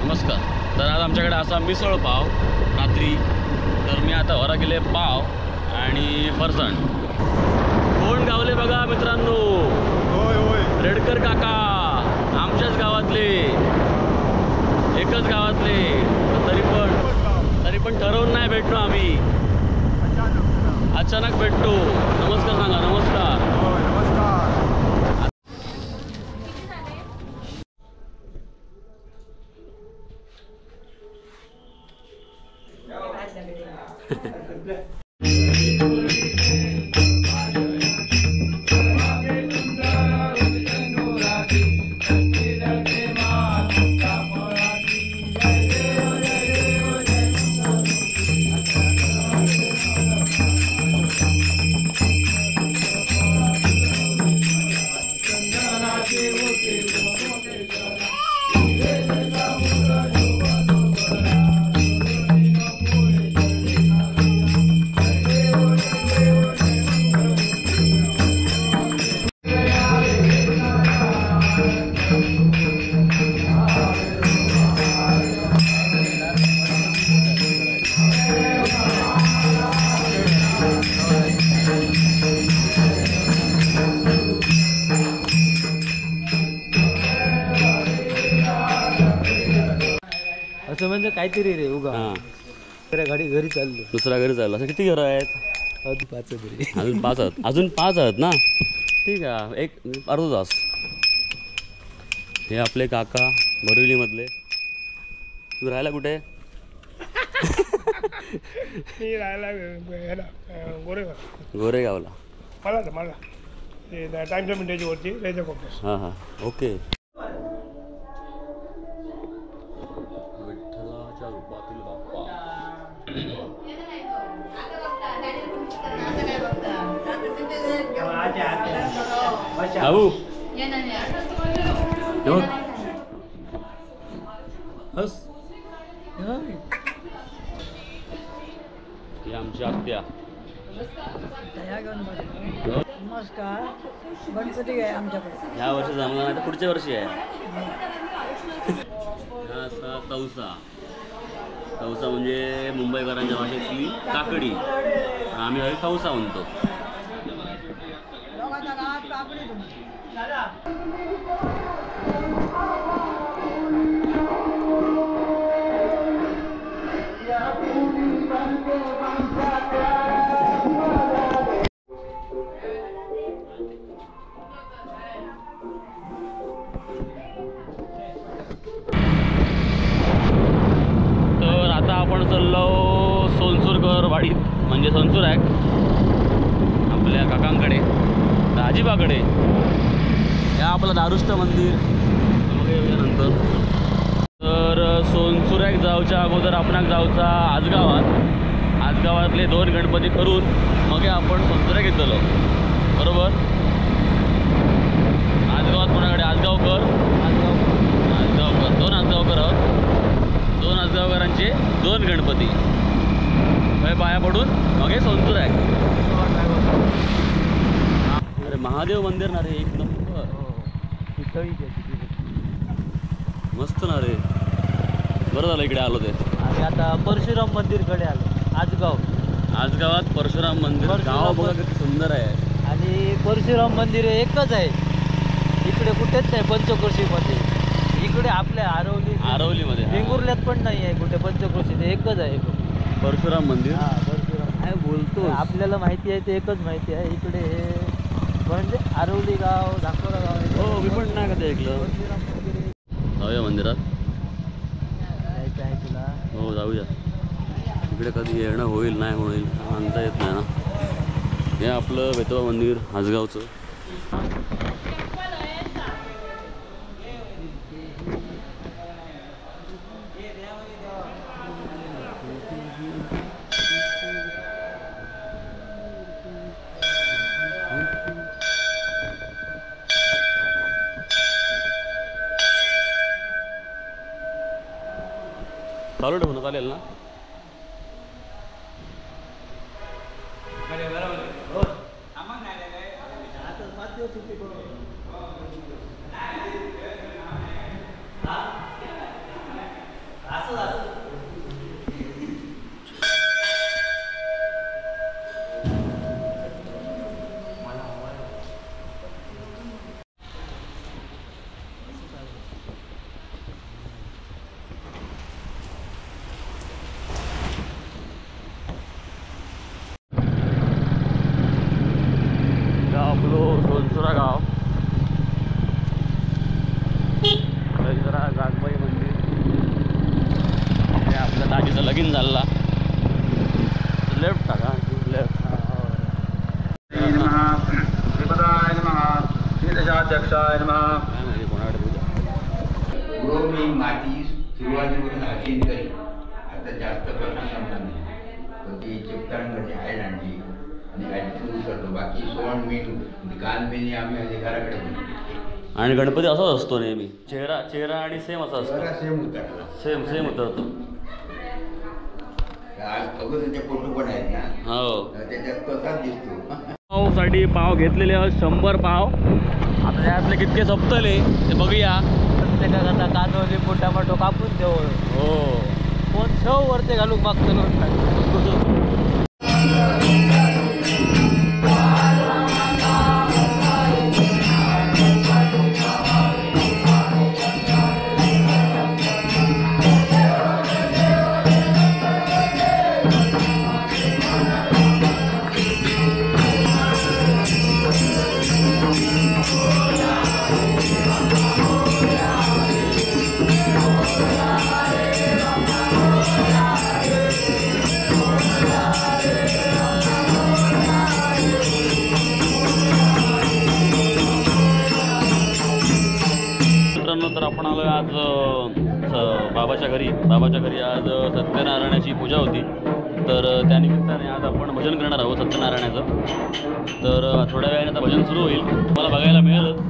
नमस्कार. तर आज आमच्याकडे असा मिसळ पाव रात्री. तर मी आता वरा गेले पाव आणि फरसाण. कोण गावले बघा मित्रांनो. होय होय रेडकर काका आमच्याच गावातले, एकच गावातले. तरी पण ठरवून नाही भेटलो आम्ही, अचानक भेटतो. नमस्कार सांगा. नमस्कार. नमस्कार. असं म्हणजे काहीतरी रे उगा. गाडी घरी चाललो. दुसऱ्या घरी चाललो. असं किती घरं आहेत? अजून 5 तरी. अजून 5 आहेत. अजून 5 आहेत ना. ठीक आहे. एक अर्धा तास. हे आपले काका बोरिवलीमधले. तू राहायला कुठे? मी राहायला गोरेगावला. मला टाइम्स ऑफ इंडियाची वरती रेजर कॉम्प्लेक्स. हां हां. ओके. बाबू ही आमची आत्या. नमस्कार. गणपती आहे आमच्याकडे. ह्या वर्षी जमला नाही तर पुढच्या वर्षी आहे. हा असा तवसा. तवसा म्हणजे मुंबईकरांच्या भाषेतली काकडी. आम्ही हवी तवसा म्हणतो. तर आता आपण चाललो सोनसूरकर वाडीत, म्हणजे सोनसूर आहे आपल्या काकांकडे, आजीबाकडे. हे आपलं दारुष्ट मंदिर नंतर. तर सोनसूर जाऊच्या अगोदर आपण जाऊचा आजगावात. आजगावातले 2 गणपती करून मग आपण सोनसूर घेतलो. बरोबर. आजगावात कोणाकडे? आजगावकर. 2 आजगावकर आहोत. 2 आजगावकरांचे 2 गणपती. पाया पडून मग हे सोनसूर आहे. अरे महादेव मंदिर ना रे, एक नंबर. मस्त ना रे. बरं झालं इकडे आलो ते. आणि आता परशुराम मंदिरकडे आलो. आजगावात परशुराम मंदिर. गाव बघा किती सुंदर आहे. आणि परशुराम मंदिर एकच आहे इकडे, कुठेच नाही पंचक्रोशीमध्ये. इकडे आपल्या आरवलीमध्ये, वेंगुर्ल्यात पण नाही आहे कुठे पंचक्रोशीत. एकच आहे परशुराम मंदिर. हां परशुराम. काय बोलतो, आपल्याला माहिती आहे ते एकच माहिती आहे. इकडे हे म्हणजे आरवली गाव, धाकोरा गाव आहे. हो, मी पण नाही कधी ऐकलं. परशुराम मंदिर. जाऊया मंदिरात. जायचं आहे तुला? हो जाऊया. इकडे कधी येणं होईल नाही होईल म्हणता येत नाही ना. हे आपलं वेतोबा मंदिर आजगावचं. चालू ठेवू ना, चालेल ना? आता 5 दिवस सुट्टी आपलो सोनसुरा गाव जरा गागबाई मंदिर हे आपल्या दाजीचं लगीन झाला लेफ्ट टाका लेफ्ट दशाध्यक्षाय नमः काय माहिती कोणाकडे पूजा गुरु मी माती सुरुवातीपासून हातीन करी आता जास्त प्रश्न संबंध नाही तर ती चिपटांमध्ये आहे आणली आणि आधी सुरू करतो बाकी सोंड मीठ काल मेनी आम्ही घराकडे आणि गणपती असाच असतो नेहमी चेहरा आणि सेम असा असतो सेम उतरला सेम उतरतो अगोदर ते फोटो पण आहेत ना हो त्याच्यात तसाच दिसतो पावसाठी पाव घेतलेले आहेत 100 पाव आता त्यातले कितके सपतले ते बघूया प्रत्येकात आता कांदो लिंबू टमाटो कापून ठेव हो कोण ठेव वरती घालून मागतो तर आपण आलो आज बाबाच्या घरी आज सत्यनारायणाची पूजा होती तर त्यानिमित्ताने आज आपण भजन करणार आहोत सत्यनारायणाचं तर थोड्या वेळाने आता भजन सुरू होईल तुम्हाला बघायला मिळेलच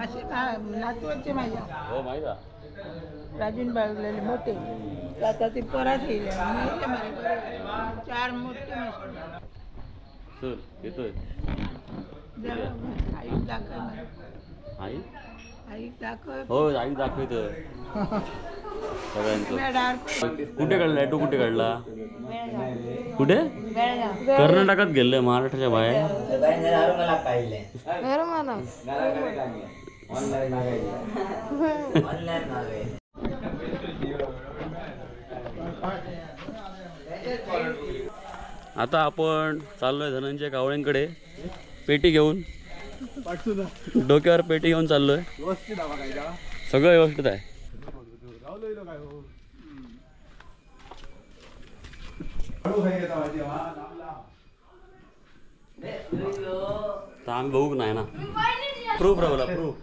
असे नातवाचे माझ्या हो माहिती आहे. राजून बागलेले मोठे आता ते परत येईल 4 मोठे म्हशी. सर येतोय आई दाखव आई आई दाखव हो आई दाखवतोय सगळ्यांचं. कुठे काढला तू कुठे काढला कुठे कर्नाटकात गेले महाराष्ट्राच्या बाहेर. आता आपण चाललोय धनंजय कावळेंकडे पेटी घेऊन. डोक्यावर पेटी घेऊन चाललोय. सगळं व्यवस्थित आहे. तर आम्ही बघू नाही ना. प्रूफ राहला प्रूफ.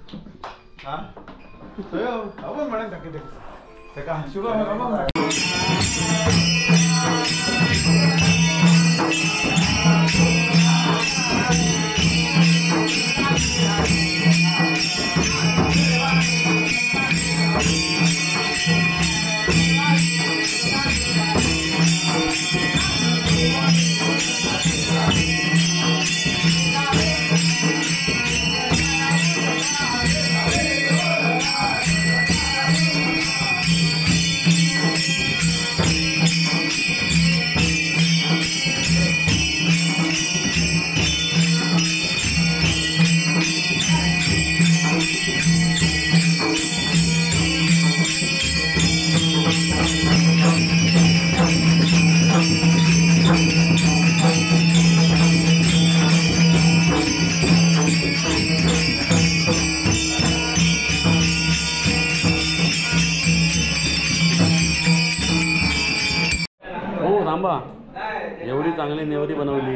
एवढी चांगली नेवरी बनवली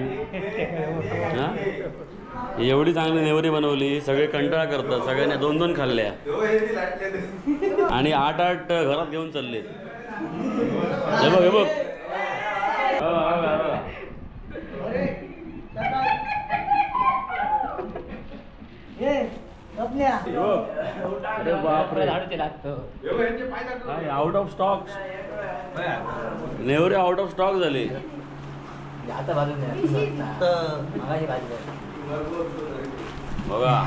हा. एवढी चांगली नेवरी बनवली. सगळे कंटाळा करतात. सगळ्यांनी 2-2 खाल्ल्या आणि 8-8 घरात घेऊन चालले. हे बघ हे बघ. अरे बापरे out of stock. Nevare out of stock झाले. बघा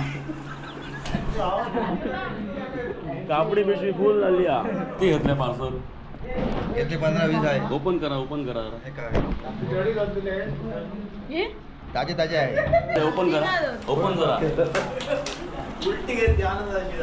कापडी पिशवी फुल झाली. ती घेतल्या पार्सल. 15-20 आहे. ओपन करा ताजे ताजे आहे. ओपन करा. उलटी घेतली आनंदाची.